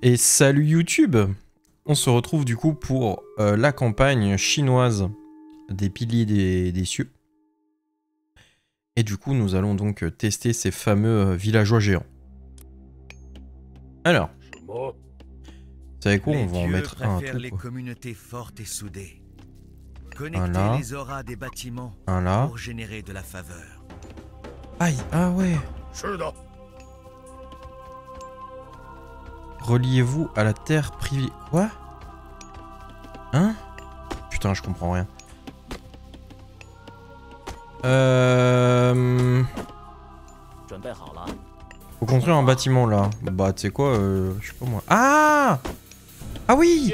Et salut YouTube! On se retrouve du coup pour la campagne chinoise des piliers des cieux. Et du coup, nous allons donc tester ces fameux villageois géants. Alors, vous savez quoi? On va en mettre un tout. Les communautés fortes et soudées. Un Connecter là. les auras des bâtiments Un là. pour générer de la faveur. Aïe, ah ouais. Reliez-vous à la terre privée. Quoi? Hein? Putain, je comprends rien. Faut construire un bâtiment là. Bah, tu sais quoi, je sais pas moi. Ah! Ah oui!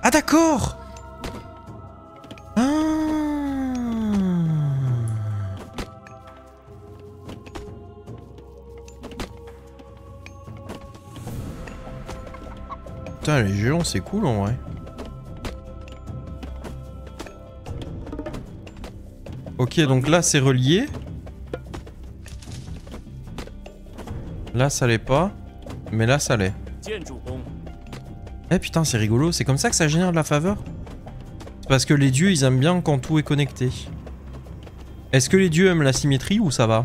Ah d'accord! Ah! Putain, les géants, c'est cool en vrai. Ok, donc là, c'est relié. Là, ça l'est pas. Mais là, ça l'est. Eh putain, c'est rigolo. C'est comme ça que ça génère de la faveur? C'est parce que les dieux, ils aiment bien quand tout est connecté. Est-ce que les dieux aiment la symétrie ou ça va?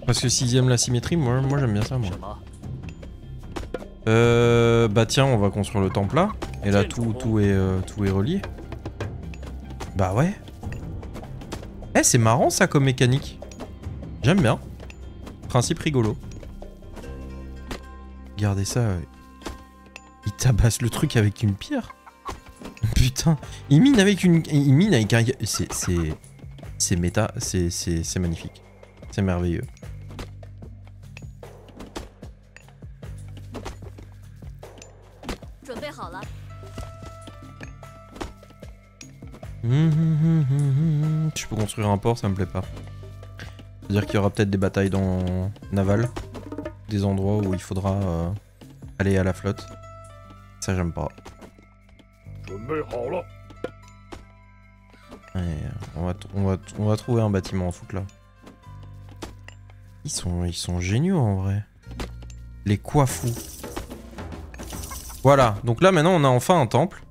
Parce que s'ils aiment la symétrie, moi j'aime bien ça, moi. Bah tiens, on va construire le temple là. Et là, tout est relié. Bah ouais. Eh, c'est marrant ça comme mécanique. J'aime bien. Principe rigolo. Regardez ça. Il tabasse le truc avec une pierre. Putain. Il mine avec une... Il mine avec un... C'est méta. C'est magnifique. C'est merveilleux. Je peux construire un port, ça me plaît pas. C'est-à-dire qu'il y aura peut-être des batailles dans naval, des endroits où il faudra aller à la flotte. Ça j'aime pas. Ouais, on va trouver un bâtiment en foot là. Ils sont géniaux en vrai. Les Coifous. Voilà, donc là maintenant on a enfin un temple.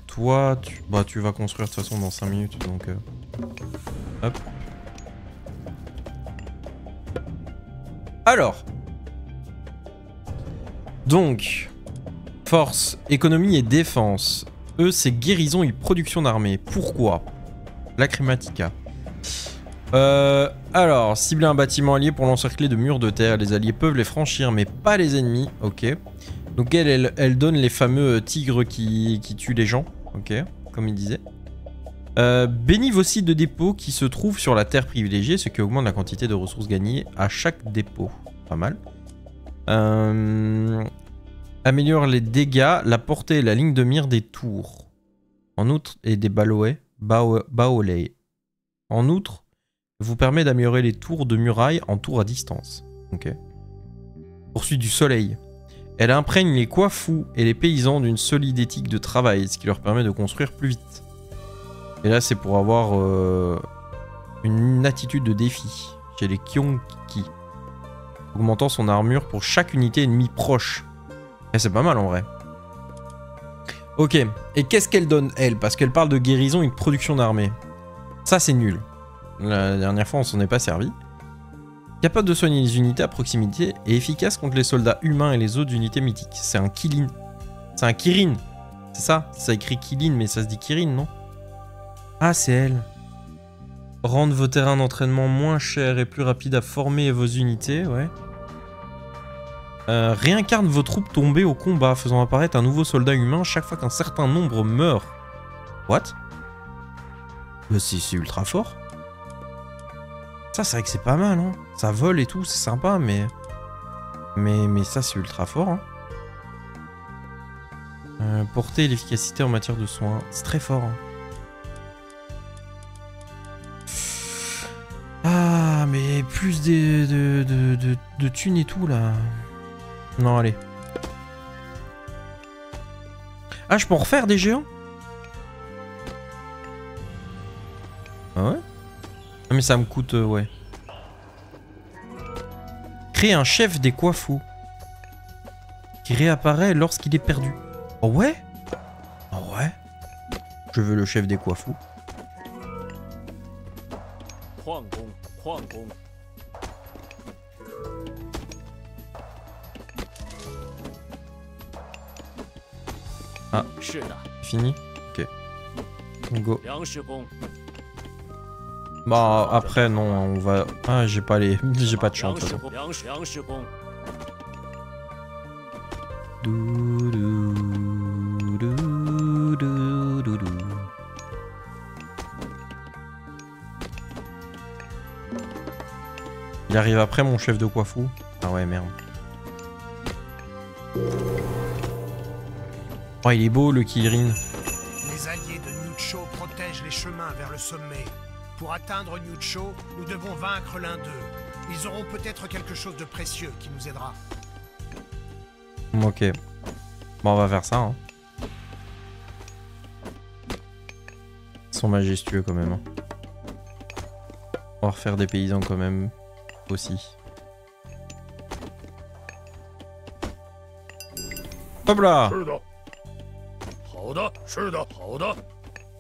Toi, tu vas construire de toute façon dans 5 minutes, donc... hop. Alors. Donc. Force, économie et défense. Eux, c'est guérison et production d'armée. Pourquoi? Lacrymatica. Alors, cibler un bâtiment allié pour l'encercler de murs de terre. Les alliés peuvent les franchir, mais pas les ennemis. Ok. Donc elle donne les fameux tigres qui tuent les gens. Ok, comme il disait. Bénit vos sites de dépôt qui se trouvent sur la terre privilégiée, ce qui augmente la quantité de ressources gagnées à chaque dépôt. Pas mal. Améliore les dégâts, la portée et la ligne de mire des tours. En outre, et des baolets. En outre, vous permet d'améliorer les tours de murailles en tours à distance. Ok. Poursuite du soleil. Elle imprègne les coiffous et les paysans d'une solide éthique de travail, ce qui leur permet de construire plus vite. Et là, c'est pour avoir une attitude de défi chez les Kyonki, augmentant son armure pour chaque unité ennemie proche. Et c'est pas mal en vrai. Ok, et qu'est-ce qu'elle donne elle? Parce qu'elle parle de guérison et de production d'armée. Ça c'est nul. La dernière fois on s'en est pas servi. Capable de soigner les unités à proximité et efficace contre les soldats humains et les autres unités mythiques. C'est un Kirin. C'est un Kirin. C'est ça? Ça écrit Kirin, mais ça se dit Kirin, non? Ah, c'est elle. Rendre vos terrains d'entraînement moins chers et plus rapides à former vos unités, ouais. Réincarne vos troupes tombées au combat, faisant apparaître un nouveau soldat humain chaque fois qu'un certain nombre meurt. What? Bah, c'est ultra fort. Ça, c'est vrai que c'est pas mal, hein. Ça vole et tout, c'est sympa, mais ça, c'est ultra fort, hein. Portée et l'efficacité en matière de soins, c'est très fort, hein. Ah, mais plus de thunes et tout, là. Non, allez. Ah, je peux en refaire des géants? Ah ouais? Ah mais ça me coûte... ouais. Créer un chef des Coifous. Qui réapparaît lorsqu'il est perdu. Oh ouais? Oh ouais? Je veux le chef des Coifous. Ah, fini? Ok. Go. Bah après non, on va... Ah j'ai pas les... j'ai pas de chance. Il arrive après mon chef de Coifou. Ah ouais merde. Oh il est beau le Kirin. Les alliés de Niucho protègent les chemins vers le sommet. Pour atteindre Niucho, nous devons vaincre l'un d'eux. Ils auront peut-être quelque chose de précieux qui nous aidera. Ok. Bon on va faire ça. Hein. Ils sont majestueux quand même. Hein. On va refaire des paysans quand même. Aussi. Hop là.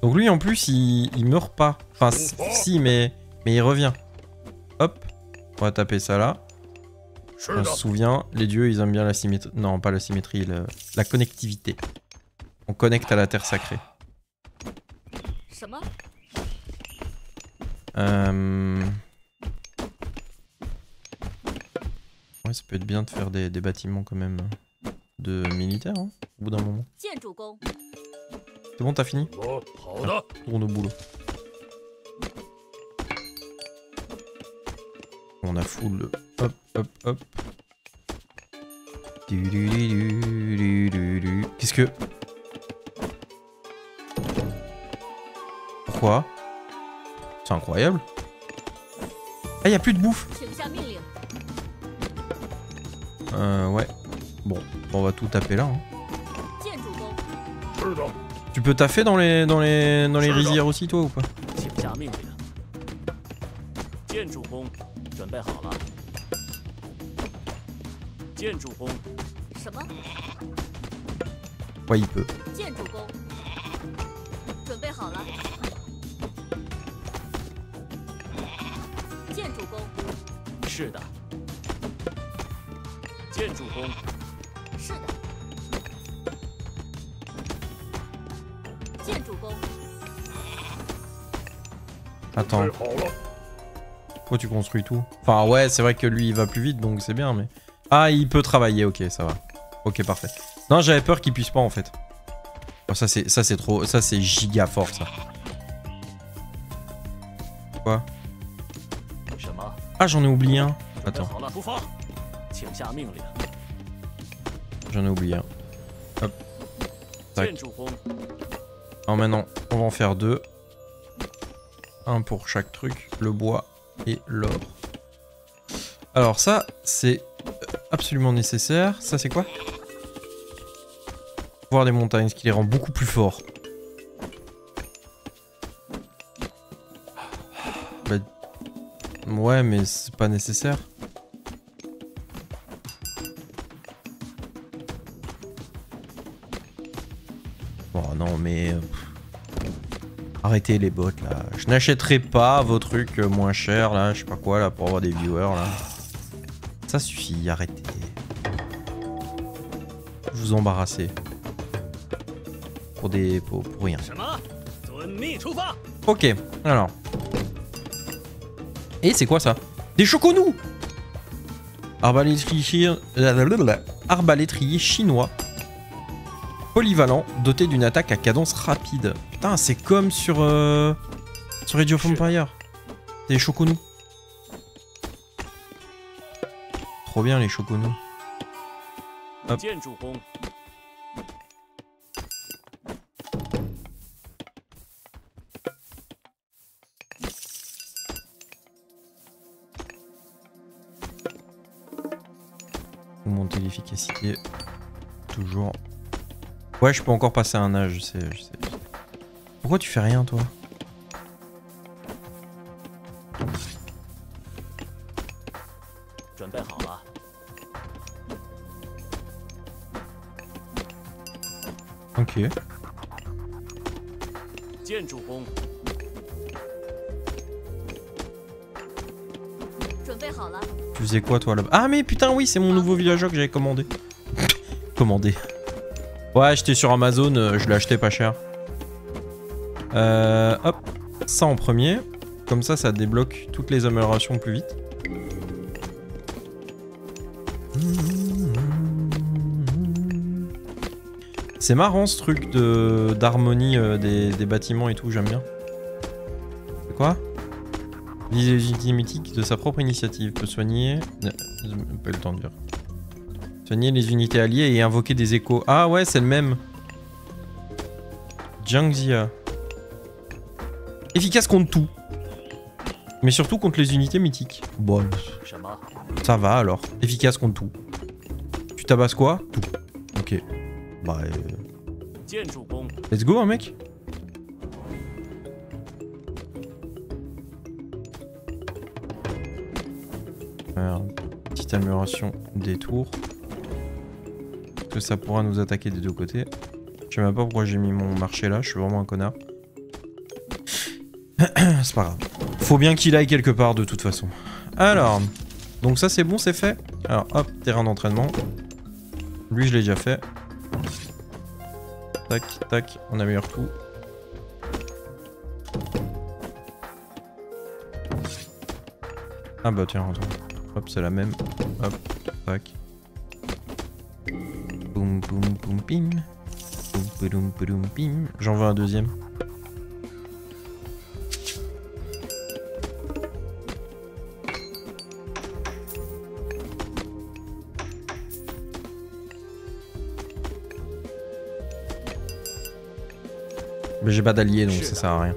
Donc lui en plus il meurt pas. Enfin si mais il revient. Hop. On va taper ça là. On se souvient, les dieux ils aiment bien la symétrie. Non pas la symétrie, la connectivité. On connecte à la terre sacrée. Ouais ça peut être bien de faire des bâtiments quand même. De militaires hein, au bout d'un moment. C'est bon t'as fini? Tourne au boulot. On a full. Hop, hop, hop. Qu'est-ce que... Pourquoi? C'est incroyable. Ah y'a plus de bouffe. Ouais. Bon, on va tout taper là. Hein. Tu peux taffer dans les rizières aussi toi ou pas? Ouais il peut. Attends. Pourquoi tu construis tout? Enfin ouais c'est vrai que lui il va plus vite donc c'est bien mais... Ah il peut travailler, ok ça va. Ok parfait. Non j'avais peur qu'il puisse pas en fait. Oh, ça c'est trop... Ça c'est giga fort ça. Quoi? Ah j'en ai oublié un. Attends. J'en ai oublié un. Hop. Tac. Alors maintenant on va en faire deux. Un pour chaque truc, le bois et l'or. Alors ça, c'est absolument nécessaire. Ça c'est quoi? Voir des montagnes, ce qui les rend beaucoup plus forts. Bah, ouais, mais c'est pas nécessaire. Oh non, mais... Arrêtez les bots là. Je n'achèterai pas vos trucs moins chers là, je sais pas quoi là, pour avoir des viewers là. Ça suffit, arrêtez. Vous embarrassez. Pour des... pour rien. Ok, alors. Et c'est quoi ça? Des choconous! Arbalétrier chinois. Polyvalent, doté d'une attaque à cadence rapide. Putain, c'est comme sur Age of Empires. C'est les choconous. Trop bien les choconous. Hop. Monter l'efficacité. Toujours. Ouais, je peux encore passer un âge, je sais. Pourquoi tu fais rien, toi? Ok. Tu faisais quoi toi là-bas? Ah mais putain oui, c'est mon nouveau villageois que j'avais commandé. Commandé. Ouais, j'étais sur Amazon, je l'ai acheté pas cher. Hop, ça en premier. Comme ça débloque toutes les améliorations plus vite. C'est marrant ce truc d'harmonie des bâtiments et tout, j'aime bien. C'est quoi? Vise les unités mythiques de sa propre initiative. Peut soigner... pas le temps de dire. Soigner les unités alliées et invoquer des échos. Ah ouais, c'est le même. Jiangxia. Efficace contre tout. Mais surtout contre les unités mythiques. Bon, ça va alors. Efficace contre tout. Tu tabasses quoi? Tout. Ok. Bah... Let's go, hein, mec. Alors, petite amélioration des tours. Que ça pourra nous attaquer des deux côtés. Je sais même pas pourquoi j'ai mis mon marché là, je suis vraiment un connard. C'est pas grave. Faut bien qu'il aille quelque part de toute façon. Alors, donc ça c'est bon, c'est fait. Alors hop, terrain d'entraînement. Lui je l'ai déjà fait. Tac, tac, on améliore tout. Ah bah tiens, attends. Hop, c'est la même. Hop, tac. Boum, boum, boum, pim. Boum, boum, boum, pim. J'en veux un deuxième. Mais j'ai pas d'allié donc ça sert à rien.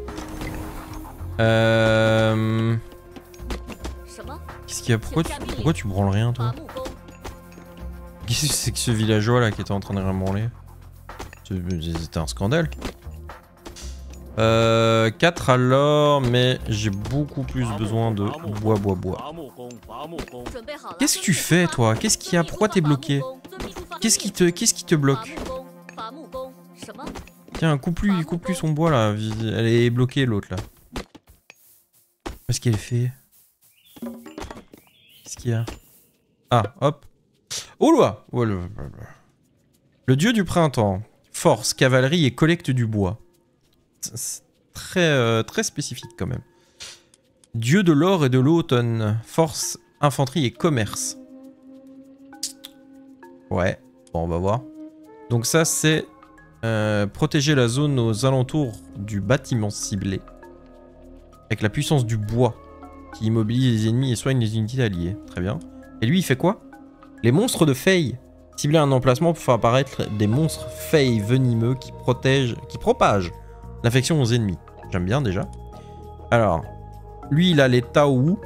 Qu'est-ce qu'il y a? Pourquoi tu branles rien toi? Qu'est-ce que c'est que ce villageois là qui était en train de rien branler? C'était un scandale. 4 alors, mais j'ai beaucoup plus besoin de bois. Qu'est-ce que tu fais toi? Qu'est-ce qu'il y a? Pourquoi t'es bloqué? Qu'est-ce qui te bloque? Tiens, coupe plus son bois là. Elle est bloquée l'autre là. Qu'est-ce qu'elle fait? Qu'est-ce qu'il y a? Ah, hop. Oh là! Le dieu du printemps. Force, cavalerie et collecte du bois. C'est très spécifique quand même. Dieu de l'or et de l'automne. Force, infanterie et commerce. Ouais, bon on va voir. Donc ça c'est... protéger la zone aux alentours du bâtiment ciblé. Avec la puissance du bois. Qui immobilise les ennemis et soigne les unités alliées. Très bien. Et lui il fait quoi? Les monstres de Fey. Cibler un emplacement pour faire apparaître des monstres Fey venimeux qui propagent l'infection aux ennemis. J'aime bien déjà. Alors, lui il a les Tao.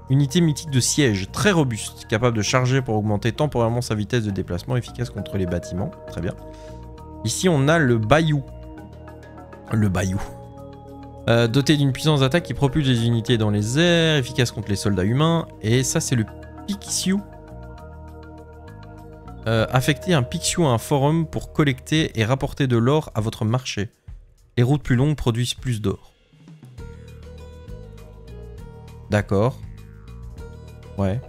Unité mythique de siège, très robuste, capable de charger pour augmenter temporairement sa vitesse de déplacement, efficace contre les bâtiments. Très bien. Ici on a le Bayou. Doté d'une puissance d'attaque qui propulse les unités dans les airs, efficace contre les soldats humains. Et ça c'est le Pixiu. Affectez un Pixiu à un forum pour collecter et rapporter de l'or à votre marché. Les routes plus longues produisent plus d'or. D'accord. Ouais.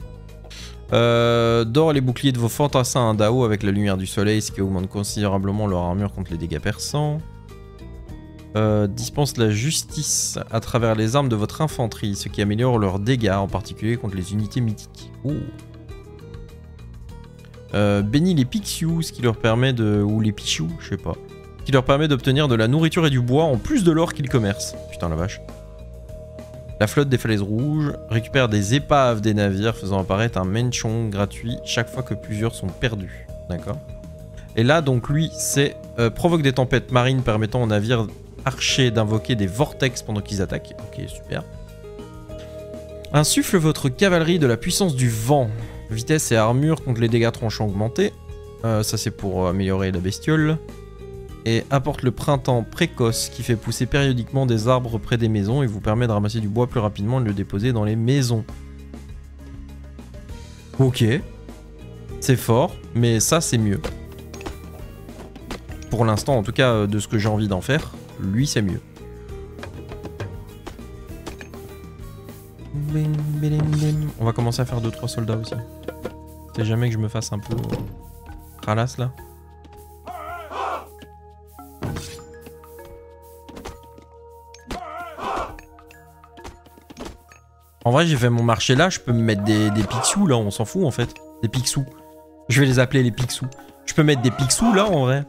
D'or les boucliers de vos fantassins à Dao avec la lumière du soleil, ce qui augmente considérablement leur armure contre les dégâts perçants. Dispense la justice à travers les armes de votre infanterie, ce qui améliore leurs dégâts, en particulier contre les unités mythiques. Oh. Bénit les Pixiu, ce qui leur permet de... ou les Pichou, je sais pas. Qui leur permet d'obtenir de la nourriture et du bois en plus de l'or qu'ils commercent. Putain la vache. La flotte des falaises rouges récupère des épaves des navires, faisant apparaître un menchon gratuit chaque fois que plusieurs sont perdus. D'accord. Et là donc lui c'est provoque des tempêtes marines permettant aux navires archers d'invoquer des vortex pendant qu'ils attaquent. Ok, super. Insuffle votre cavalerie de la puissance du vent. Vitesse et armure contre les dégâts tranchants augmentés. Ça c'est pour améliorer la bestiole. Et apporte le printemps précoce qui fait pousser périodiquement des arbres près des maisons et vous permet de ramasser du bois plus rapidement et de le déposer dans les maisons. Ok. C'est fort, mais ça c'est mieux. pour l'instant, en tout cas, de ce que j'ai envie d'en faire, lui, c'est mieux. On va commencer à faire 2-3 soldats aussi. C'est jamais que je me fasse un peu ralasse là. En vrai, j'ai fait mon marché là, je peux me mettre des pixous là, on s'en fout en fait. Des pixous. Je vais les appeler les pixous. Je peux mettre des pixous là en vrai.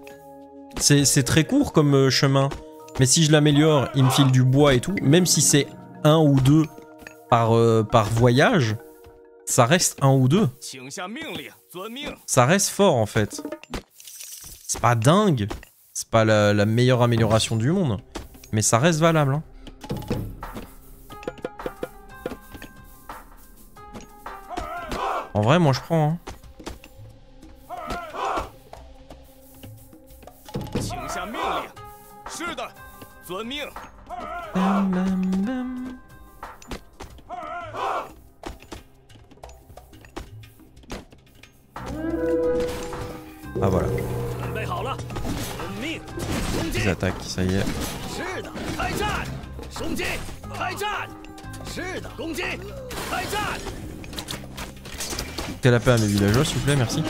C'est très court comme chemin. Mais si je l'améliore, il me file du bois et tout. Même si c'est 1 ou 2 par voyage, ça reste 1 ou 2. Ça reste fort en fait. C'est pas dingue. C'est pas la meilleure amélioration du monde. Mais ça reste valable. Hein. En vrai, moi je prends. Hein. Ah voilà. Ils attaquent, ça y est. T'es la paix à mes villageois, s'il vous plaît, merci.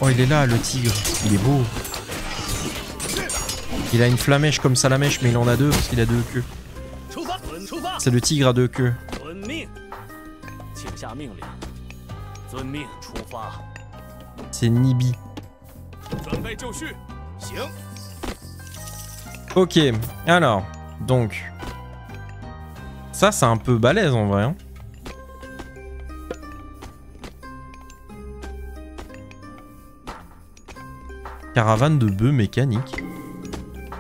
Oh, il est là, le tigre. Il est beau. Il a une flamèche comme Salamèche, mais il en a 2 parce qu'il a 2 queues. C'est le tigre à 2 queues. C'est Nibi. Ok, alors, donc... Ça, c'est un peu balèze en vrai. Hein. Caravane de bœufs mécaniques.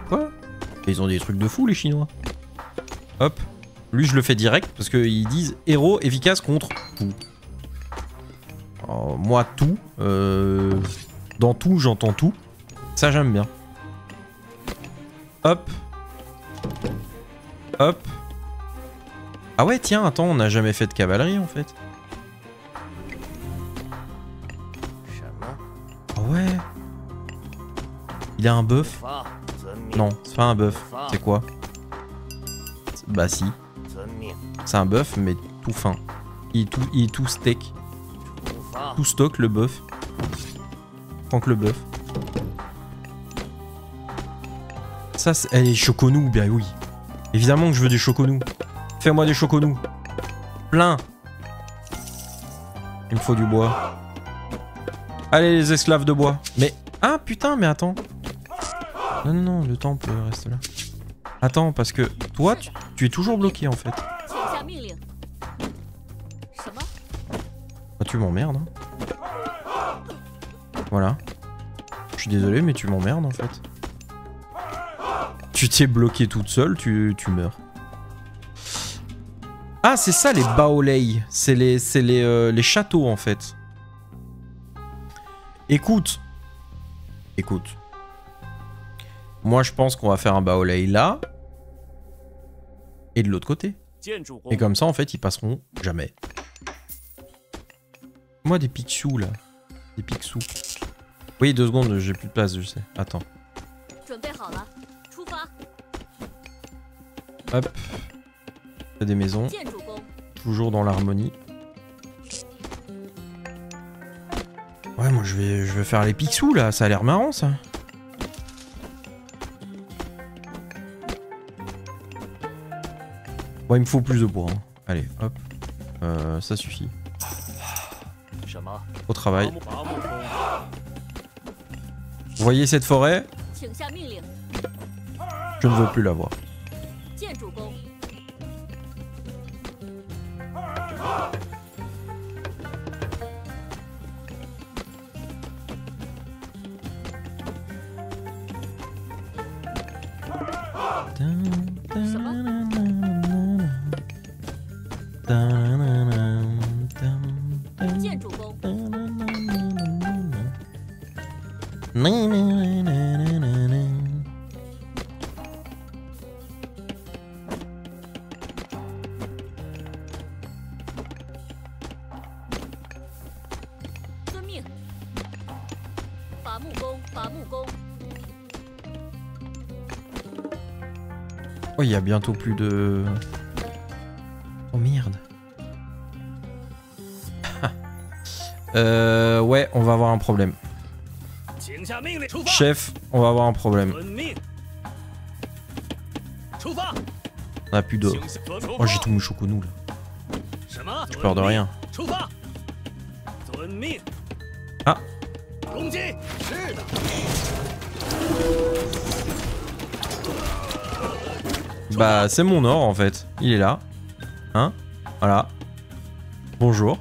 Quoi? Ils ont des trucs de fou les Chinois. Hop. Lui, je le fais direct parce qu'ils disent héros efficace contre tout. Alors, moi, tout. Dans tout, j'entends tout. Ça, j'aime bien. Hop. Hop. Ah ouais, tiens, attends, on n'a jamais fait de cavalerie en fait. Ah ouais. Il a un bœuf. Non, c'est pas un bœuf. C'est quoi? Bah si. C'est un bœuf, mais tout fin. Il est tout steak. Tout stock, le bœuf. Tant que le bœuf. Ça, c'est... Elle est choconou, bien oui. Évidemment que je veux des choconous. Fais-moi des choconous. Plein. Il me faut du bois. Allez, les esclaves de bois. Mais... Ah, putain, mais attends. Non, non, non, le temple reste là. Attends, parce que toi, tu es toujours bloqué, en fait. Ah, tu m'emmerdes. Hein. Voilà. Je suis désolé, mais tu m'emmerdes, en fait. Tu t'es bloqué toute seule, tu meurs. Ah, c'est ça les baolei. C'est les châteaux en fait. Écoute. Écoute. Moi je pense qu'on va faire un baolei là. Et de l'autre côté. Et comme ça en fait ils passeront jamais. Moi des pixous là. Des pixous. Oui 2 secondes, j'ai plus de place je sais. Attends. Hop. Des maisons. Toujours dans l'harmonie. Ouais, moi je vais faire les pixous là, ça a l'air marrant ça. Bon, il me faut plus de bois. Hein. Allez, hop. Ça suffit. Au travail. Vous voyez cette forêt? Je ne veux plus la voir. Oh, il y a bientôt plus de... Oh merde. Ouais, on va avoir un problème. Chef, on va avoir un problème. On a plus d'eau. Oh, j'ai tout mon choconou là. J'ai peur de rien. Ah. Bah, c'est mon or en fait. Il est là. Hein? Voilà. Bonjour.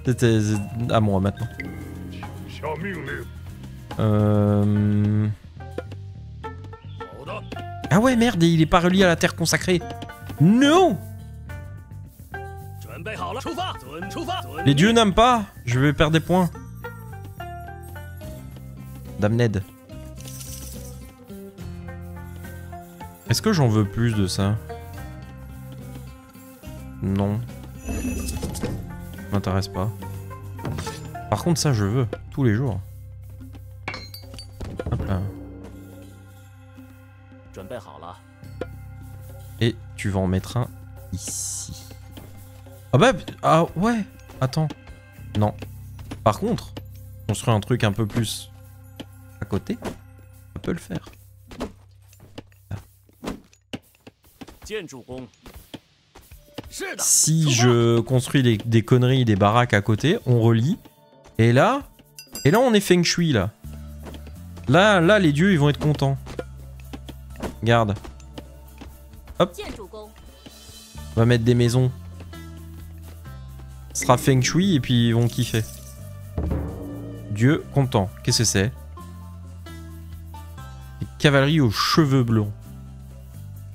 C'était à moi maintenant. Ah ouais, merde, il est pas relié à la terre consacrée. Non! Les dieux n'aiment pas. Je vais perdre des points. Damned. Est-ce que j'en veux plus de ça? Non. M'intéresse pas. Par contre, ça, je veux. Tous les jours. Hop là. Et tu vas en mettre un ici. Ah bah... Ah ouais. Attends. Non. Par contre, construire un truc un peu plus à côté, ça peut le faire. Si je construis des conneries, des baraques à côté, on relie. Et là on est feng shui là. Là, les dieux ils vont être contents. Regarde. Hop. On va mettre des maisons. Ce sera feng shui et puis ils vont kiffer. Dieu content. Qu'est-ce que c'est? Cavalerie aux cheveux blancs.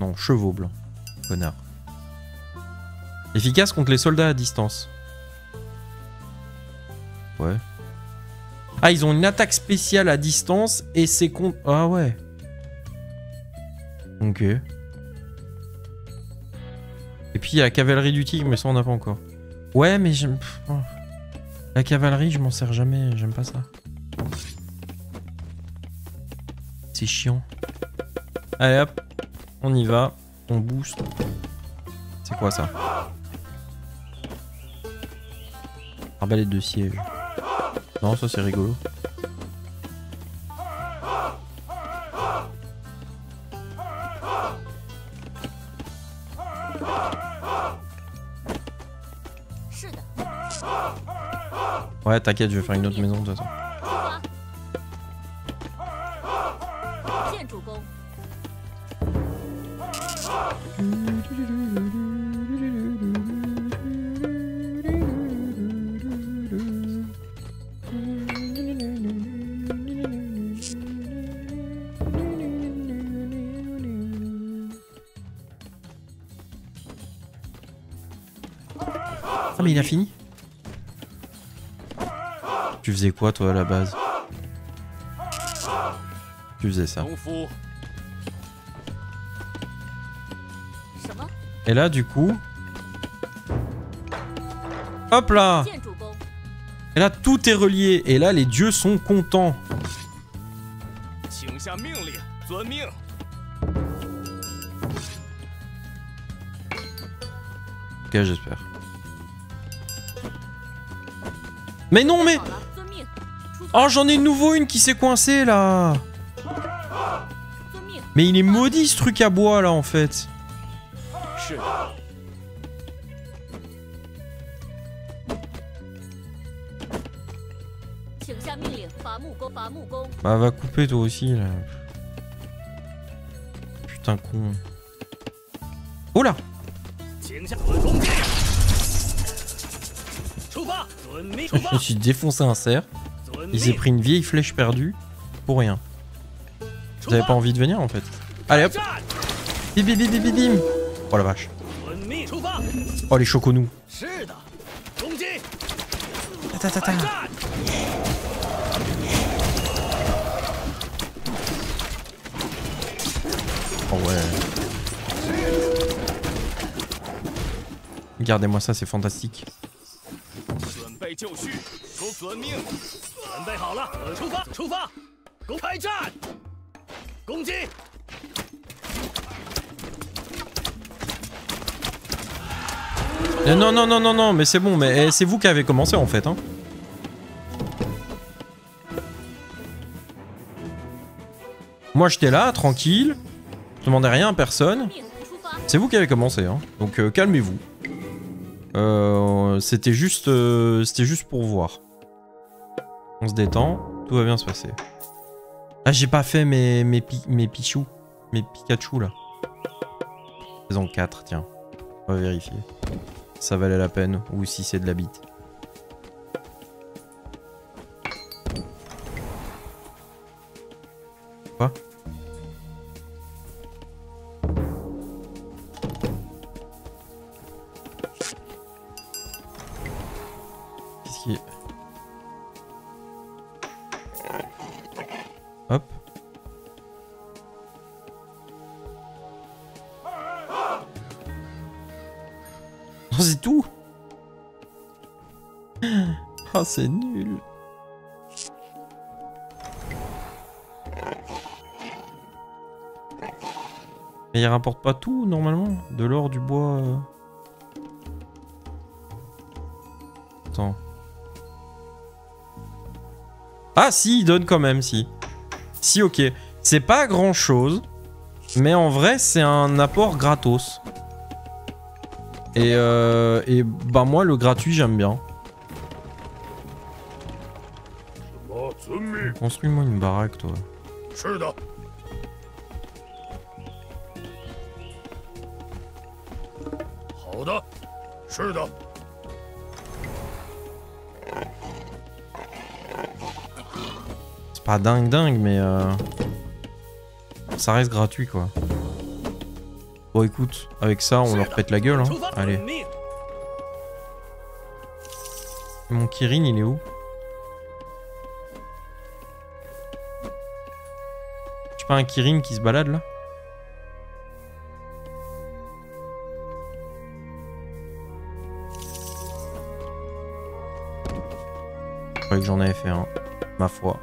Non, chevaux blancs. Connard. Efficace contre les soldats à distance. Ouais. Ah, ils ont une attaque spéciale à distance et c'est contre... Ah ouais. Ok. Et puis il y a la cavalerie du tigre, mais ça on n'a pas encore. Ouais, mais j'aime... La cavalerie, je m'en sers jamais, j'aime pas ça. C'est chiant. Allez hop, on y va, on booste. C'est quoi ça? Arbalète de siège. Non, ça c'est rigolo. Ouais, t'inquiète, je vais faire une autre maison de toute façon. Ah mais il a fini? Tu faisais quoi toi à la base? Tu faisais ça. Et là du coup... Hop là! Et là tout est relié. Et là les dieux sont contents. Ok, j'espère. Mais non mais... Oh, j'en ai de nouveau une qui s'est coincée là. Mais il est maudit ce truc à bois là en fait. Bah va couper toi aussi là. Putain con. Oh là. Je me suis défoncé un cerf. Il s'est pris une vieille flèche perdue pour rien. Vous avez pas envie de venir en fait? Allez hop. Bim bim bim bim bim. Oh la vache. Oh les choconous. Ta ta ta ta. Oh ouais. Regardez-moi ça, c'est fantastique. 遵命。准备好了，出发！出发！开战！攻击！ Non, non, non, non, non, mais c'est bon, mais c'est vous qui avez commencé en fait. Hein. Moi j'étais là, tranquille, je demandais rien à personne. C'est vous qui avez commencé, hein. Donc calmez-vous. C'était juste pour voir. On se détend, tout va bien se passer. Ah, j'ai pas fait mes Pichou, mes Pikachu là. Saison 4, tiens, on va vérifier. Ça valait la peine, ou si c'est de la bite. Quoi? Qu'est-ce qui est... Hop. C'est tout. Oh, c'est nul. Mais il rapporte pas tout normalement. De l'or, du bois. Attends. Ah si, il donne quand même, si. Si, ok. C'est pas grand chose. Mais en vrai, c'est un apport gratos. Et bah moi le gratuit j'aime bien. Construis-moi une baraque toi. C'est pas dingue mais ça reste gratuit quoi. Bon écoute, avec ça on leur pète la gueule hein. Allez. Mon Kirin il est où? J'ai pas un Kirin qui se balade là? Je croyais que j'en avais fait un. Ma foi.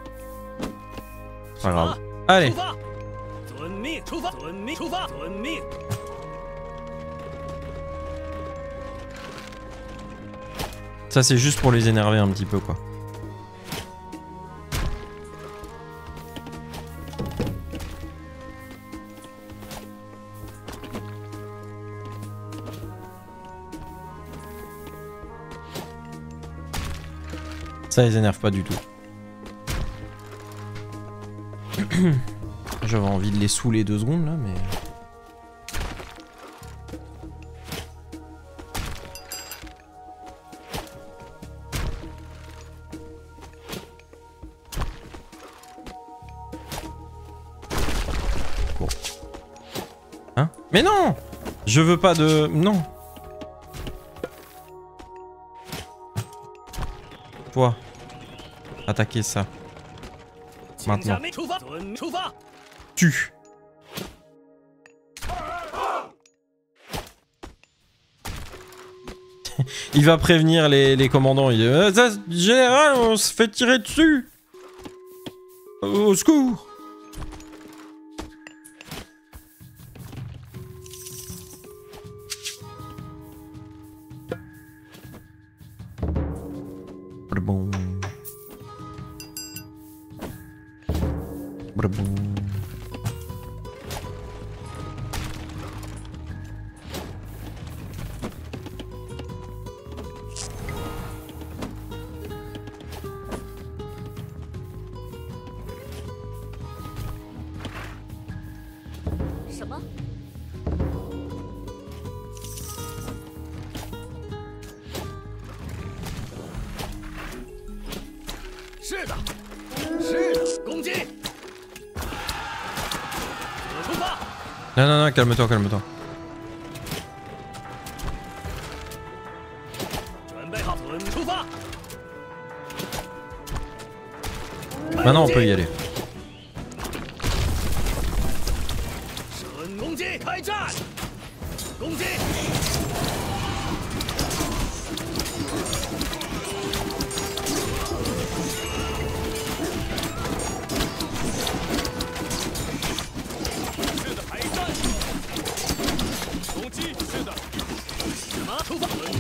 C'est pas grave. Allez. Ça c'est juste pour les énerver un petit peu quoi. Ça les énerve pas du tout. J'avais envie de les saouler 2 secondes là mais... Bon. Hein? Mais non! Je veux pas de... Non! Toi. Attaquer ça. Maintenant. Tue. Il va prévenir les commandants. Il dit général, on se fait tirer dessus. Au secours. Bon. Non, non, non, calme-toi, calme-toi. Maintenant, on peut y aller.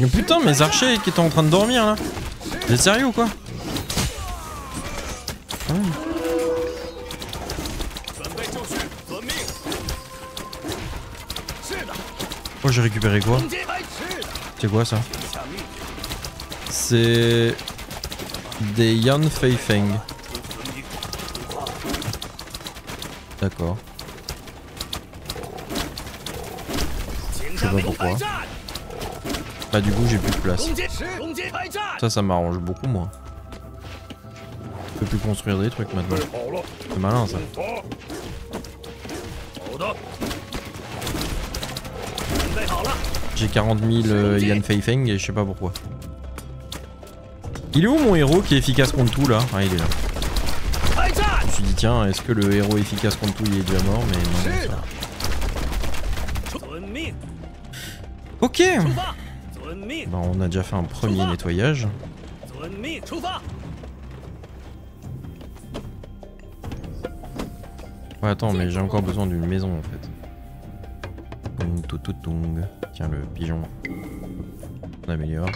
Mais putain, mes archers qui étaient en train de dormir là. Vous êtes sérieux ou quoi? Ouais. Oh, j'ai récupéré quoi? C'est quoi ça? C'est des Yan Fei Feng. D'accord. Je sais pas pourquoi. Bah du coup j'ai plus de place. Ça m'arrange beaucoup moins. Je peux plus construire des trucs maintenant. C'est malin ça. J'ai 40 000 Yan Fei Feng et je sais pas pourquoi. Il est où mon héros qui est efficace contre tout là? Ah il est là. Je me suis dit tiens, est-ce que le héros efficace contre tout il est déjà mort? Mais non, ça. Ok. Bah on a déjà fait un premier nettoyage. Ouais attends mais j'ai encore besoin d'une maison en fait. Tiens le pigeon. On améliore.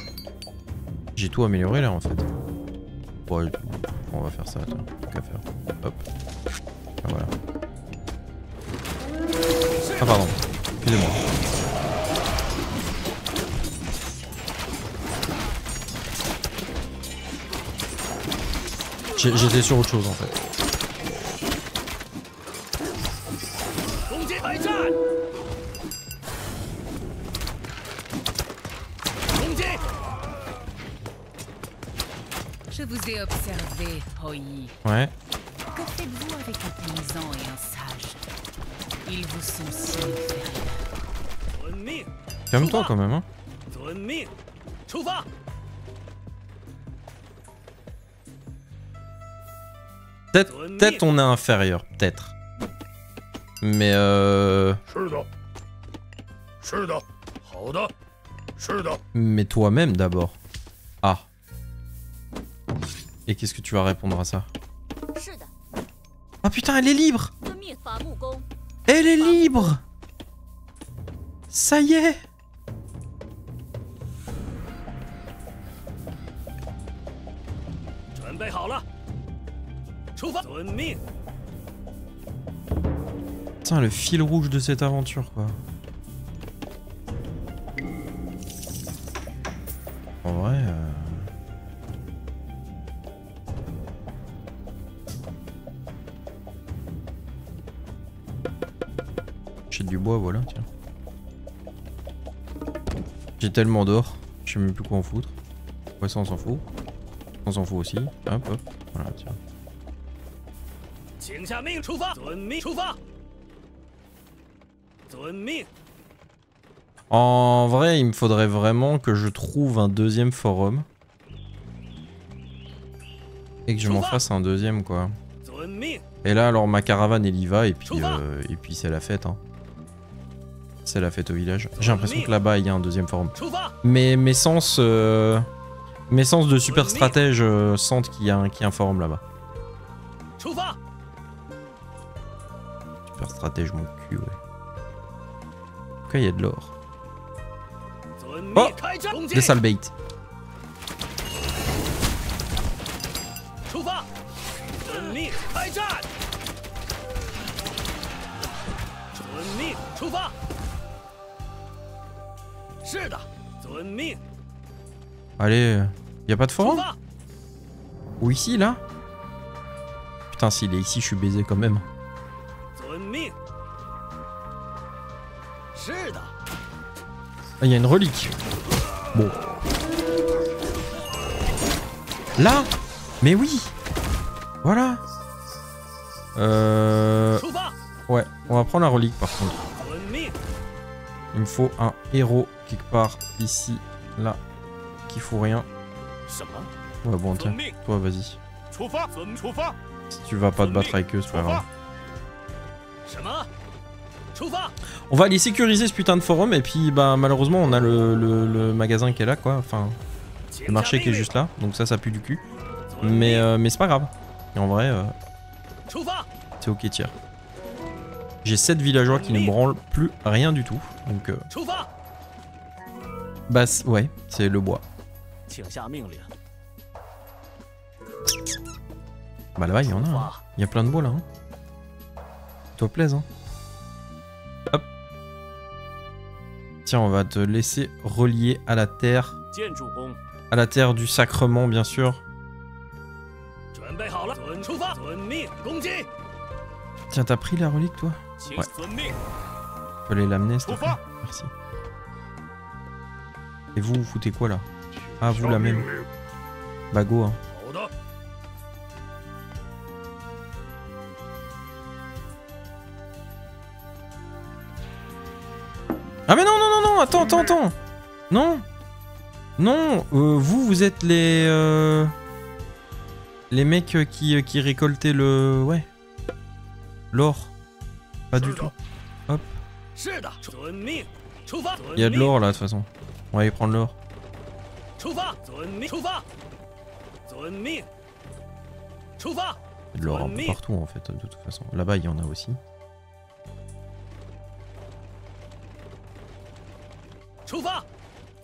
J'ai tout amélioré là en fait. Ouais, on va faire ça, attends. Qu'à faire. Hop. Ah voilà. Ah pardon. Excusez-moi. J'étais sur autre chose en fait. Je vous ai observé, Hoi. Ouais. Que faites-vous avec un paysan et un sage? Ils vous sont si inférieurs. Calme-toi quand même, hein. Peut-être on est inférieur, peut-être. Mais Mais toi-même d'abord. Ah. Et qu'est-ce que tu vas répondre à ça? Ah putain, elle est libre! Elle est libre! Ça y est! Putain, le fil rouge de cette aventure, quoi. En vrai... J'ai du bois, voilà, tiens. J'ai tellement d'or, je sais même plus quoi en foutre. Ouais, ça on s'en fout. On s'en fout aussi. Hop, hop. Voilà, tiens. En vrai, il me faudrait vraiment que je trouve un deuxième forum. Et que je m'en fasse un deuxième, quoi. Et là, alors, ma caravane, elle y va, et puis c'est la fête, hein. C'est la fête au village. J'ai l'impression que là-bas, il y a un deuxième forum. Mais mes sens de super stratège sentent qu'il y a un forum là-bas. Super stratège, mon cul, ouais. En tout cas, il y a de l'or. Oh! Des sales bait. Allez, y a pas de forum? Ou ici, là? Putain, s'il est ici, je suis baisé quand même. Ah, y a une relique. Bon. Là? Mais oui! Voilà! Ouais, on va prendre la relique par contre. Il me faut un héros quelque part ici, là, qui fout rien. Ouais, bon, tiens, toi, vas-y. Si tu vas pas te battre avec eux, c'est pas grave. On va aller sécuriser ce putain de forum et puis bah malheureusement on a le magasin qui est là quoi, enfin le marché qui est juste là, donc ça pue du cul. Mais c'est pas grave. Et en vrai c'est ok tiers. J'ai 7 villageois qui ne branlent plus rien du tout, donc Bah ouais, c'est le bois. 请下命令。 Bah là-bas, il y en a. Hein. Il y a plein de bois là. Hein. Toi plaise. Hein. Hop. Tiens, on va te laisser relier à la terre. 建筑工 À la terre du sacrement, bien sûr. 准备好了，出发，遵命，攻击， Tiens, t'as pris la relique, toi? 请 Ouais. 遵命， Tu peux aller l'amener, s'il te Au plaît. fort. Merci. Et vous foutez quoi là? Ah, vous la même. Bah go, hein. 好的， Ah mais non, non, non, non, attends, attends, attends. Non. Non, vous êtes les mecs qui récoltaient le... Ouais. L'or. Pas du tout. Hop. 是的，遵命，出发， Il y a de l'or là, de toute façon. On va aller prendre l'or. 出发，遵命，出发，遵命，出发， Il y a de l'or un peu partout en fait, de toute façon. Là-bas, il y en a aussi. 出发，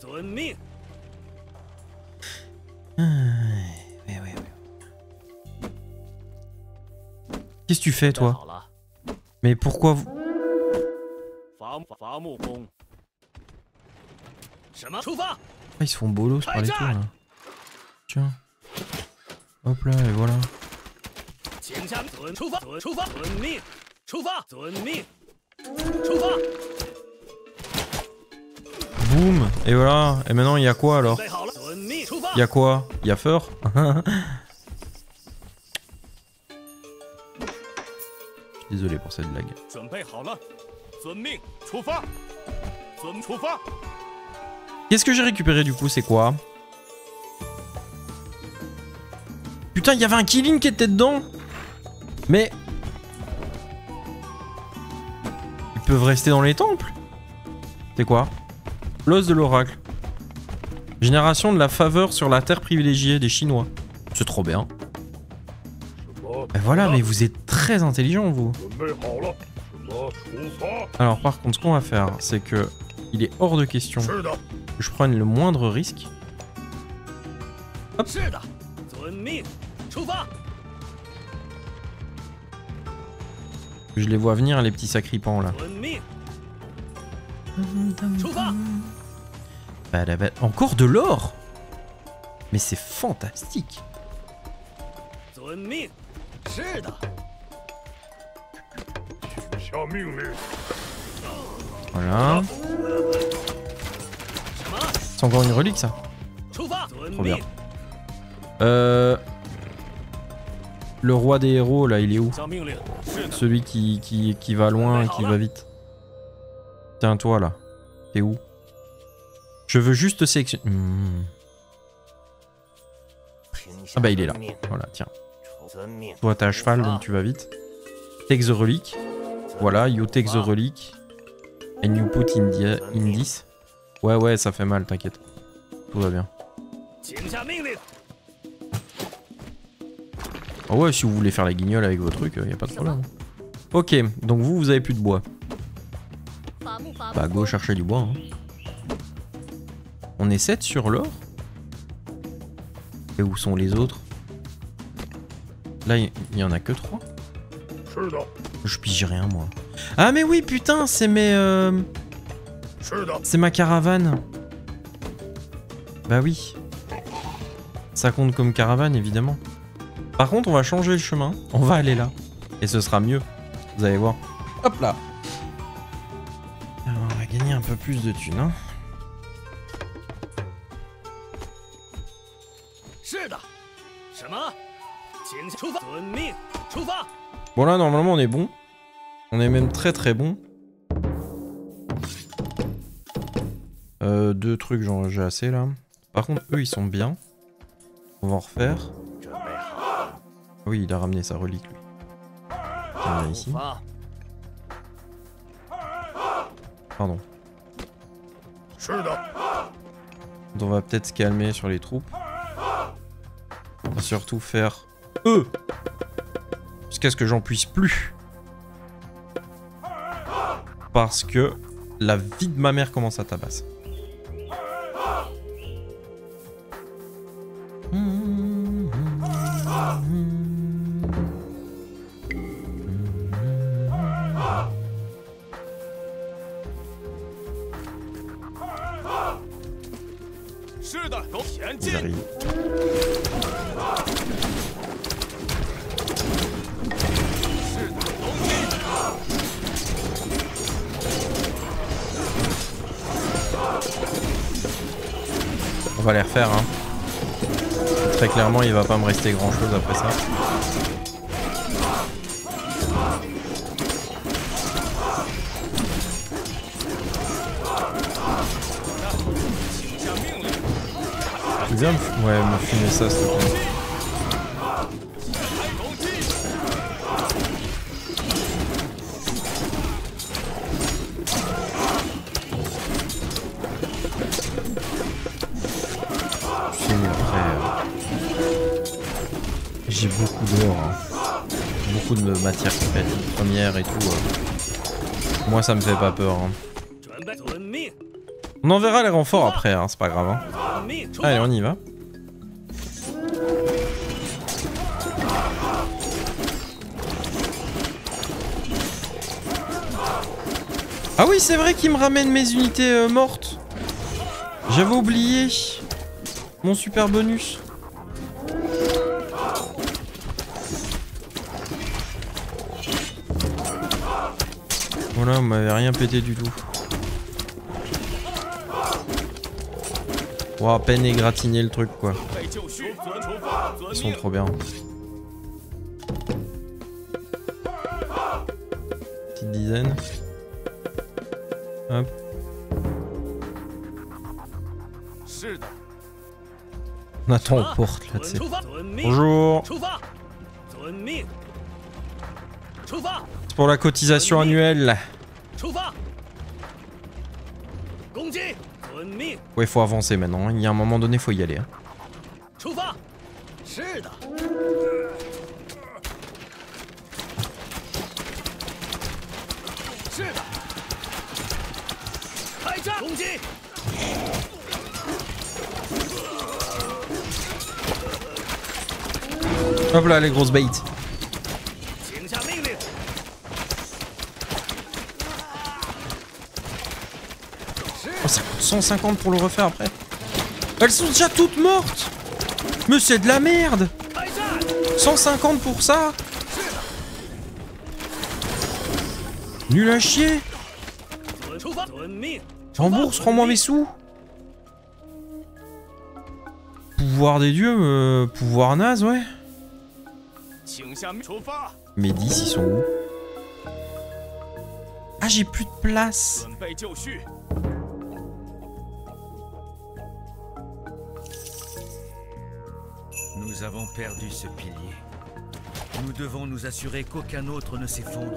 遵命， Ouais, ouais, ouais. Qu'est-ce que tu fais, 准备 toi? 好了， Mais pourquoi vous... 伐木工，什么？出发， Ah, ils se font bolos par les tours, là. Tiens. Hop là, et voilà. 请下遵出发，出发，遵命，出发，遵命，出发， Boum. Et voilà. Et maintenant, il y a quoi, alors? 准备好了，遵命，出发 Il y，a quoi? Il y a Feur? Désolé pour cette blague. 准备好了，遵命，出发，出发， Qu'est-ce que j'ai récupéré du coup? C'est quoi? Putain, il y avait un Killing qui était dedans. Mais... Ils peuvent rester dans les temples. C'est quoi? L'os de l'oracle. Génération de la faveur sur la terre privilégiée des Chinois. C'est trop bien. Et voilà, mais vous êtes très intelligents, vous. 准备好了，出发， Alors par contre, ce qu'on va faire, c'est que il est hors de question 是的， que je prenne le moindre risque. 是的，遵命，出发， Je les vois venir, les petits sacripants, là. 遵命，出发， Encore de l'or? Mais c'est fantastique. 遵命，是的， 下命令。 Voilà. 什么？ C'est encore une relique, ça. 出发，遵 Trop bien. 命， Le roi des héros, là, il est où? 下命令，是的， Celui qui va loin et qui va vite. Tiens, toi, là. T'es où? Je veux juste sélectionner... Ah bah, il est là. Voilà, tiens. Toi, t'es à cheval, donc tu vas vite. Take the relic. Voilà, you take the relic. And you put in this. Ouais, ouais, ça fait mal, t'inquiète. Tout va bien. 请下命令， Ah ouais, si vous voulez faire la guignole avec vos trucs, y a pas de problème. Ok, donc vous avez plus de bois. Bah, go chercher du bois. Hein. On est 7 sur l'or. Et où sont les autres? Là, il y en a que 3. Je pige rien, moi. Ah, mais oui, putain, c'est mes... C'est ma caravane. Bah oui. Ça compte comme caravane, évidemment. Par contre, on va changer le chemin. On va aller là. Et ce sera mieux. Vous allez voir. Hop là. Alors, on va gagner un peu plus de thunes, hein. 是的，什么？请出发，遵命，出发， Bon là, normalement, on est bon. On est même très très bon. 2 trucs, genre j'ai assez là. Par contre, eux, ils sont bien. On va en refaire. Oui, il a ramené sa relique, lui. Tiens, viens ici. 发， Pardon. On va peut-être se calmer sur les troupes. On va surtout faire eux. Jusqu'à ce que j'en puisse plus. Parce que la vie de ma mère commence à tabasser. Ils arrivent. On va les refaire, hein. Très clairement, il va pas me rester grand chose après ça. Tu viens me fumer ça, s'il te plaît. J'ai beaucoup d'or, hein. Beaucoup de matières premières et tout. Moi ça me fait pas peur. Hein. On enverra les renforts après, hein, c'est pas grave. Hein. Allez, on y va. Ah oui, c'est vrai qu'il me ramène mes unités mortes. J'avais oublié mon super bonus. Voilà, vous m'avez rien pété du tout. Wow, à peine égratigné le truc quoi. Ils sont trop bien. Petite dizaine. Hop. On attend aux portes là, tu sais. Bonjour. C'est pour la cotisation annuelle. Ouais, faut avancer maintenant. Il y a un moment donné, faut y aller. Hein. Hop là, les grosses baites. Oh, ça coûte 150 pour le refaire après. Elles sont déjà toutes mortes. Mais c'est de la merde. 150 pour ça. Nul à chier. Rembourse, rends-moi mes sous. Pouvoir des dieux, pouvoir naze, ouais. Mes 10, ils sont où? Ah, j'ai plus de place. Nous avons perdu ce pilier. Nous devons nous assurer qu'aucun autre ne s'effondre.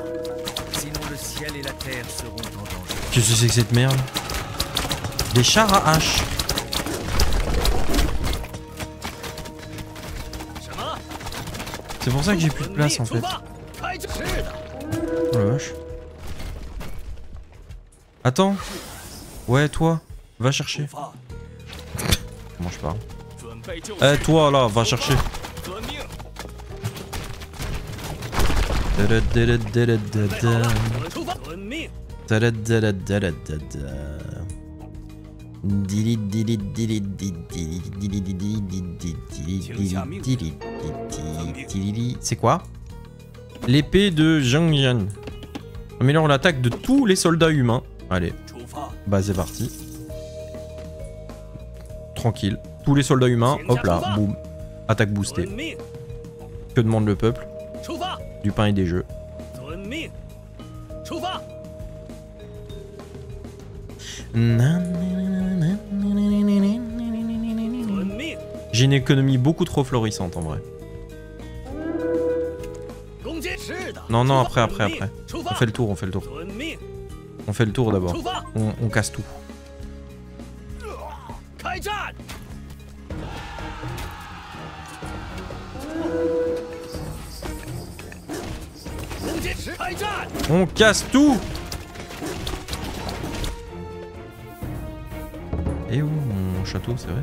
Sinon le ciel et la terre seront en danger. Qu'est-ce que c'est que cette merde? Des chars à hache. C'est pour ça que j'ai plus de place en fait. Oh la vache. Attends. Ouais, toi, va chercher. Comment je parle? Eh, toi là, va chercher. C'est quoi? L'épée de Zhang Jian. Améliore l'attaque de tous les soldats humains. Allez, bah c'est parti. Tranquille. Tous les soldats humains, hop là, boum. Attaque boostée. Que demande le peuple? Du pain et des jeux. J'ai une économie beaucoup trop florissante en vrai. Non, non, après. On fait le tour, On fait le tour d'abord. On casse tout. On casse tout. Et où mon château, c'est vrai?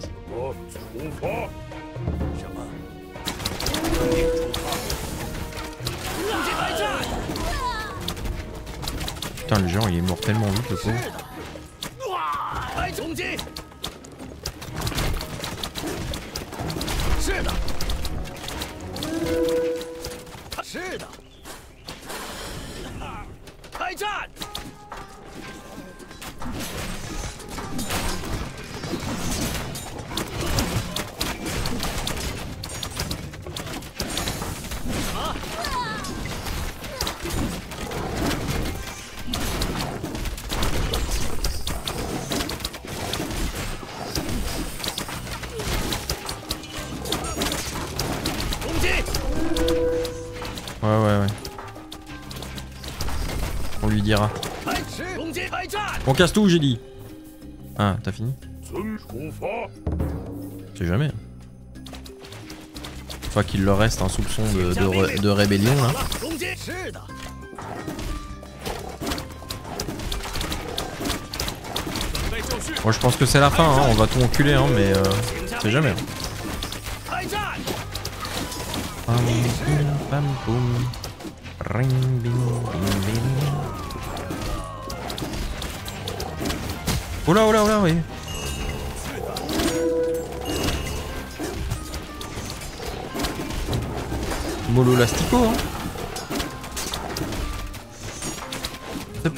Putain, le géant il est mort tellement vite, le pauvre. 是的。开战！啊！攻击！ Ouais. On lui dira. 开始！攻击！开战！ On casse tout, j'ai dit. Ah, t'as fini? 出发！ C'est jamais. Une fois qu'il leur reste un soupçon de rébellion là. 攻击！是的。 Moi je pense que c'est la fin, hein. On va tout enculer, hein, mais c'est jamais. 开战！ Pam, bim, pam, boum. Ring, bing, bing, bing. Oula, oui. Mollo l'astico, hein. Hop.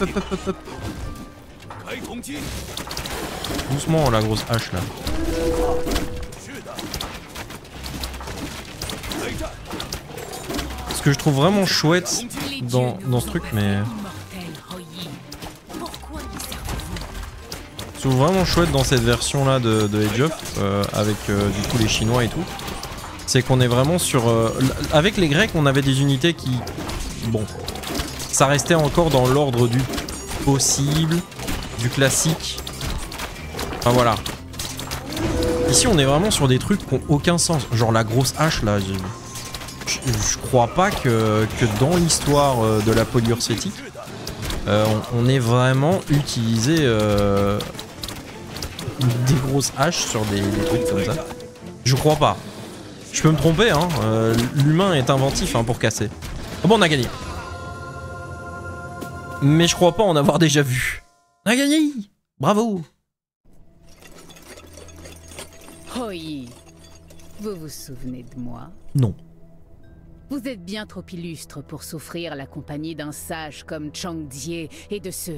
开攻击！ Doucement la grosse hache là. 是的。开战！ Ce que je trouve vraiment chouette dans ce truc, mais... Ce que je trouve vraiment chouette dans cette version là de Age of, avec du coup les Chinois et tout, c'est qu'on est vraiment sur... avec les Grecs, on avait des unités qui... Bon, ça restait encore dans l'ordre du possible, du classique. Enfin voilà. Ici on est vraiment sur des trucs qui ont aucun sens. Genre la grosse hache là, je crois pas que dans l'histoire de la polyure cétique, on ait vraiment utilisé des grosses haches sur des trucs comme ça. Je crois pas. Je peux me tromper, hein. L'humain est inventif hein, pour casser. Oh bon, on a gagné. Mais je crois pas en avoir déjà vu. On a gagné. Bravo. Hoi, vous vous souvenez de moi? Non. Vous êtes bien trop illustre pour souffrir la compagnie d'un sage comme Chang Jie et de ce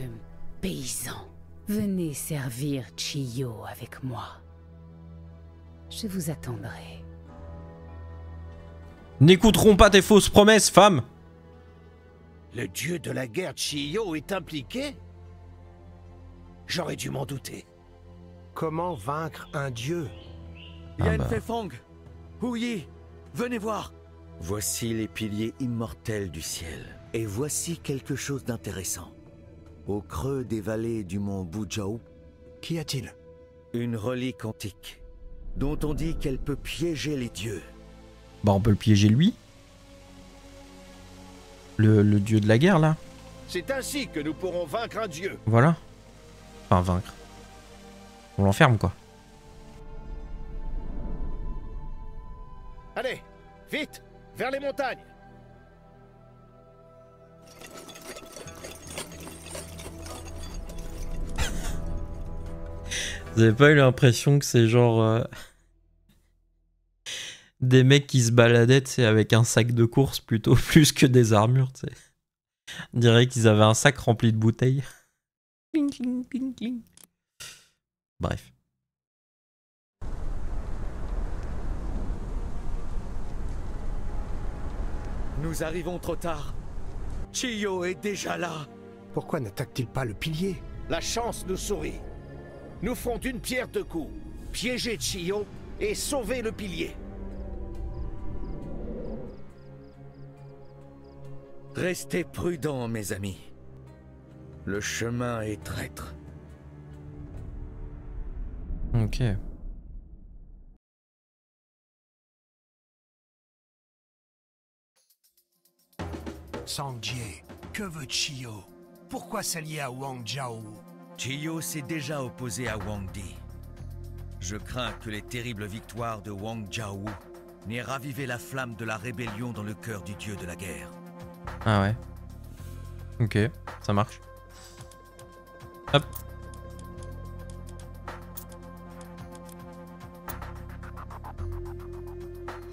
paysan. Venez servir Chiyo avec moi. Je vous attendrai. N'écouterons pas tes fausses promesses, femme. Le dieu de la guerre Chiyo est impliqué? J'aurais dû m'en douter. Comment vaincre un dieu? Yan Feifeng, Hu Yi, venez voir. Voici les piliers immortels du ciel. Et voici quelque chose d'intéressant. Au creux des vallées du mont Buzhou, Qu'y a-t-il? une relique antique, dont on dit qu'elle peut piéger les dieux. Bah on peut le piéger lui. Le dieu de la guerre là. C'est ainsi que nous pourrons vaincre un dieu. Voilà. Enfin vaincre. On l'enferme quoi. Allez, vite, vers les montagnes. Vous avez pas eu l'impression que c'est genre des mecs qui se baladaient avec un sac de course plutôt plus que des armures, tu sais. On dirait qu'ils avaient un sac rempli de bouteilles. Cling, cling, cling, cling. Bref. Nous arrivons trop tard. Chiyo est déjà là. Pourquoi n'attaque-t-il pas le pilier? La chance nous sourit. Nous ferons d'une pierre deux coups. Piéger Chiyo et sauver le pilier. Restez prudents, mes amis. Le chemin est traître. Ok. Chang Jie, que veut Chiyo? Pourquoi s'allier à Wang Jiao? Chiyo s'est déjà opposé à Wang Di. Je crains que les terribles victoires de Wang Jiao n'aient ravivé la flamme de la rébellion dans le cœur du dieu de la guerre. Ah ouais. Ok, ça marche. Hop.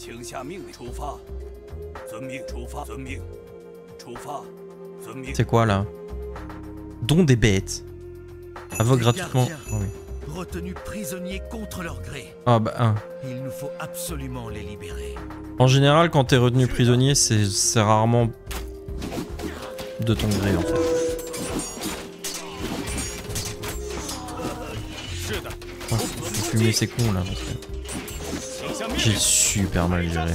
请下命令，出发。遵命，出发，遵命，出发，遵命。 C'est quoi là? Don des bêtes. Invoque Les gratuitement. gardiens. Oh, oui. Retenus prisonniers contre leur gré. Ah bah un. Il nous faut absolument les libérer. En général, quand t'es retenu prisonnier, c'est rarement de ton gré en fait. Oh, faut fumer ces cons là. Parce que j'ai super mal géré.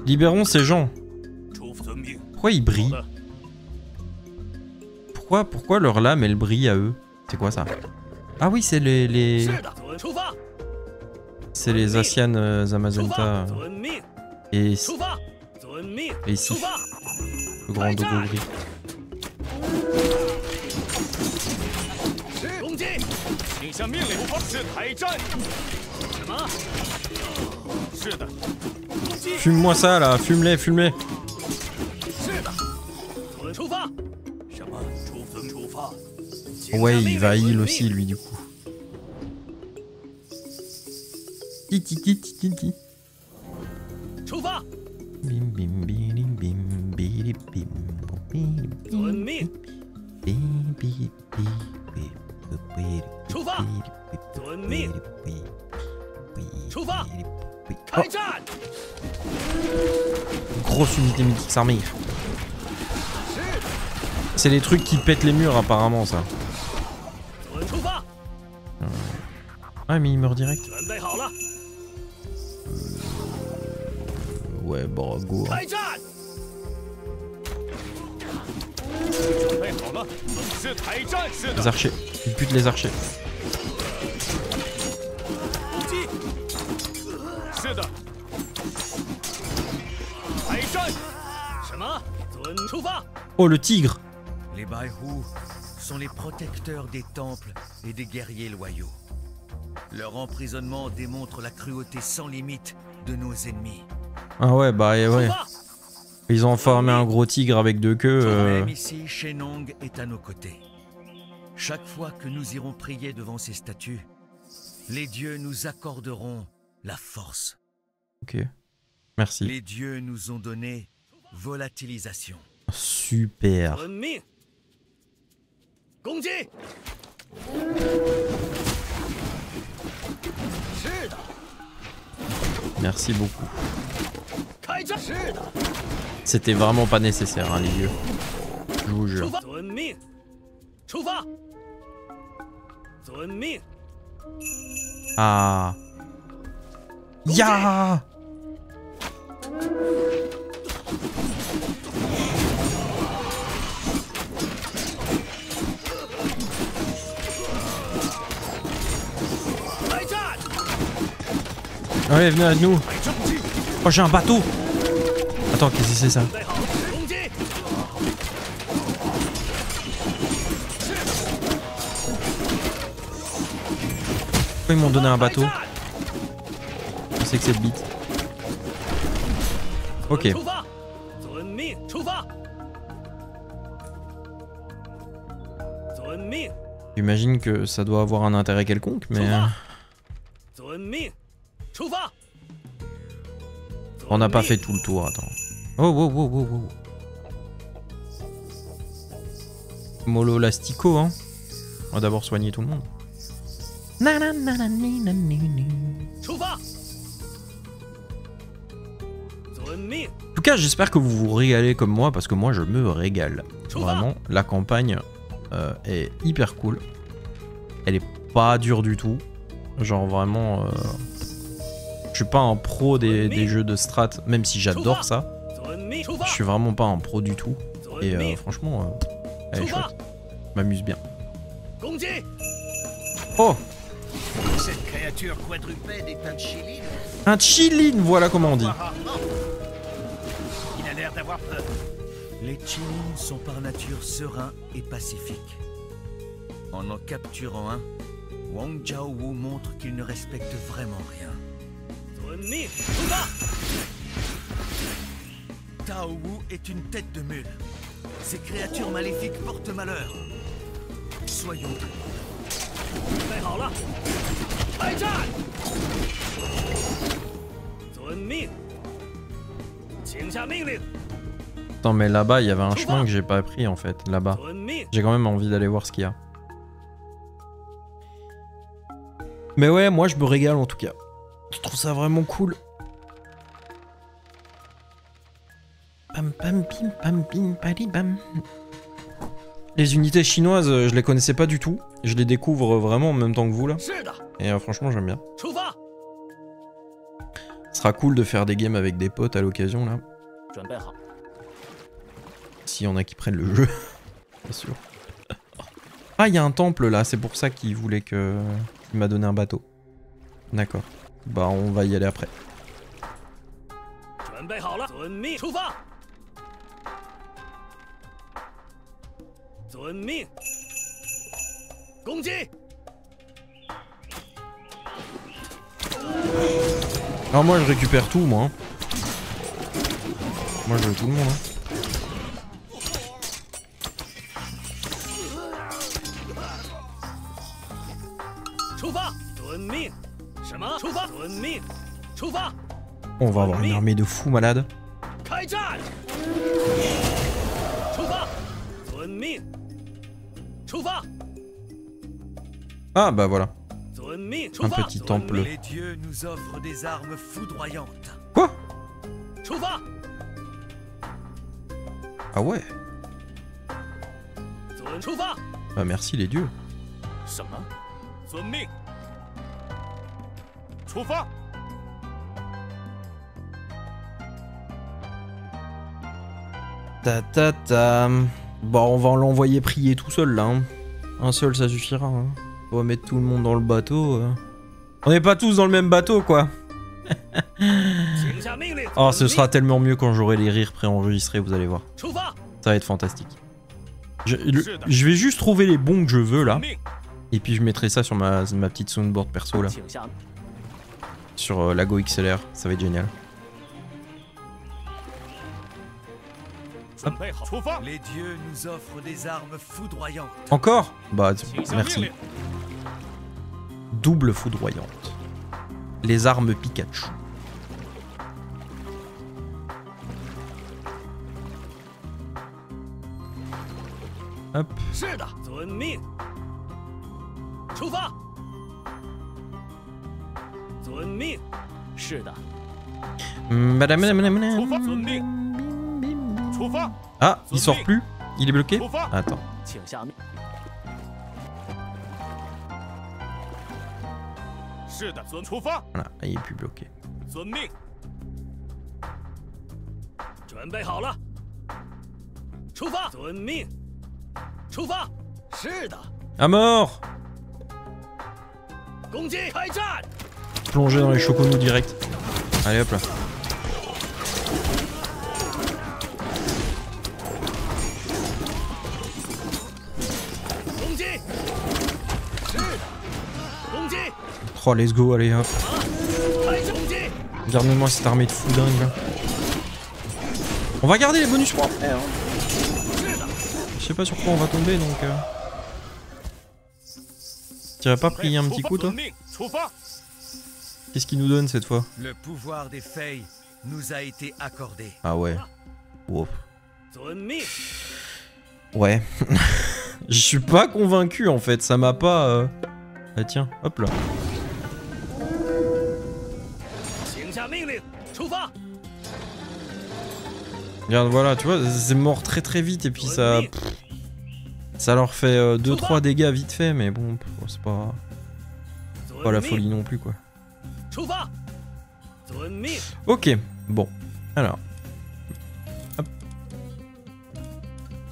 Libérons ces gens. Pourquoi ils brillent? Pourquoi leur lame elle brille à eux? C'est quoi ça? Ah oui, c'est les... C'est les Asian Amazonta. Et ici, le grand dogo gris. Fume-moi ça là, fume-les, fume-les. Ouais, il va heal aussi lui du coup. Titi. Bim bim bim bim bim bim bim. Grosse unité Mythics Army. C'est les trucs qui pètent les murs apparemment ça. Ah mais il meurt direct. Ouais bon go. Hein. Les archers. Ils butent les archers. Oh le tigre. Les Baihu sont les protecteurs des temples et des guerriers loyaux. Leur emprisonnement démontre la cruauté sans limite de nos ennemis. Ah ouais bah ouais. Ils ont formé un gros tigre avec deux queues. Même ici, Shenong est à nos côtés. Chaque fois que nous irons prier devant ces statues, les dieux nous accorderont la force. Ok. Merci. Les dieux nous ont donné volatilisation. Super. Merci beaucoup. C'était vraiment pas nécessaire, hein, les vieux. Je vous jure. Ah. Ya. Allez, venez avec nous. Oh, j'ai un bateau. Attends, qu'est-ce que c'est ça? Pourquoi ils m'ont donné un bateau? Je sais que c'est le beat. Ok. J'imagine que ça doit avoir un intérêt quelconque, mais... On n'a pas fait tout le tour, attends. Oh, wow, wow, wow, wow. Mollo Lastico, hein. On va d'abord soigner tout le monde. En tout cas, j'espère que vous vous régalez comme moi, parce que moi, je me régale. Vraiment, la campagne est hyper cool. Elle est pas dure du tout. Genre vraiment... Je suis pas un pro des jeux de strat, même si j'adore ça. Je suis vraiment pas un pro du tout. Et franchement, elle est chouette. Je m'amuse bien. Oh! Cette créature quadrupède est un Chilin. Un Chilin, voilà comment on dit. Il a l'air d'avoir peur. Les Chilin sont par nature sereins et pacifiques. En capturant un, Wang Jiaowu montre qu'il ne respecte vraiment rien. Tao Wu est une tête de mule. Ces créatures maléfiques portent malheur. Soyons. 开战！遵命，请下命令。 Attends, mais là-bas, il y avait un chemin que j'ai pas pris en fait. Là-bas. 遵命， J'ai quand même envie d'aller voir ce qu'il y a. Mais ouais, moi je me régale en tout cas. Je trouve ça vraiment cool. Pam pam pim pam pim pali bam. Les unités chinoises, je les connaissais pas du tout. Je les découvre vraiment en même temps que vous là. 是的， Et franchement, j'aime bien. 出发， Ce sera cool de faire des games avec des potes à l'occasion là. 准备好。 S'il y en a qui prennent le jeu. Bien sûr. Ah, il y a un temple là, c'est pour ça qu'il voulait que... Il m'a donné un bateau. D'accord. Bah, on va y aller après. 准备好了，遵命，出发。遵命，攻击！ Alors moi, je récupère tout, moi. Moi, je veux tout le monde. Hein. 出发，遵命。什么？出发，遵命。出发， On va avoir une armée de fous malades. 开战！出发，遵命。出发， Ah, bah voilà. 遵命。 Un petit temple. Les dieux nous offrent des armes foudroyantes. Quoi? 出发， Ah ouais. 出发。 Bah merci les dieux. 什么？遵命。出发。 Ta ta ta. Bon, on va l'envoyer prier tout seul là. Hein. Un seul, ça suffira. Hein. On va mettre tout le monde dans le bateau. On n'est pas tous dans le même bateau, quoi. Oh, ce sera tellement mieux quand j'aurai les rires préenregistrés, vous allez voir. Ça va être fantastique. Je vais juste trouver les bons que je veux là. Et puis je mettrai ça sur ma petite soundboard perso là. Sur Lago XLR, ça va être génial. Hop. Les dieux nous offrent des armes foudroyantes. Encore? Bah, merci. Double foudroyante. Les armes Pikachu. Hop. Ah, il sort plus? Il est bloqué? Attends. Voilà, il est plus bloqué. À mort! Plonger dans les choconous direct. Allez hop là. Oh, let's go, allez hop. Garde-moi cette armée de fous dingue là. On va garder les bonus pour après. Hein. Je sais pas sur quoi on va tomber donc. T'irais pas prier un petit coup toi? Qu'est-ce qu'il nous donne cette fois? Le pouvoir des Fey nous a été accordé. Ah ouais. Wow. Ouais. Je suis pas convaincu en fait, ça m'a pas... Ah tiens, hop là. Regarde, voilà, tu vois, c'est mort très très vite et puis ça... Ça leur fait 2-3 dégâts vite fait, mais bon, c'est pas la folie non plus quoi. Ok, bon, alors. Hop.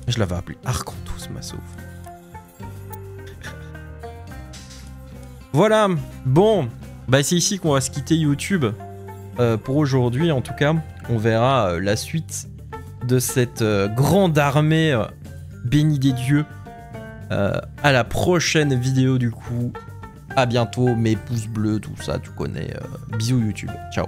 Je l'avais appelé Arcanthus Massov. Voilà, bon, bah c'est ici qu'on va se quitter YouTube pour aujourd'hui en tout cas. On verra la suite de cette grande armée bénie des dieux à la prochaine vidéo du coup. À bientôt, mes pouces bleus, tout ça, tu connais. Bisous YouTube, ciao.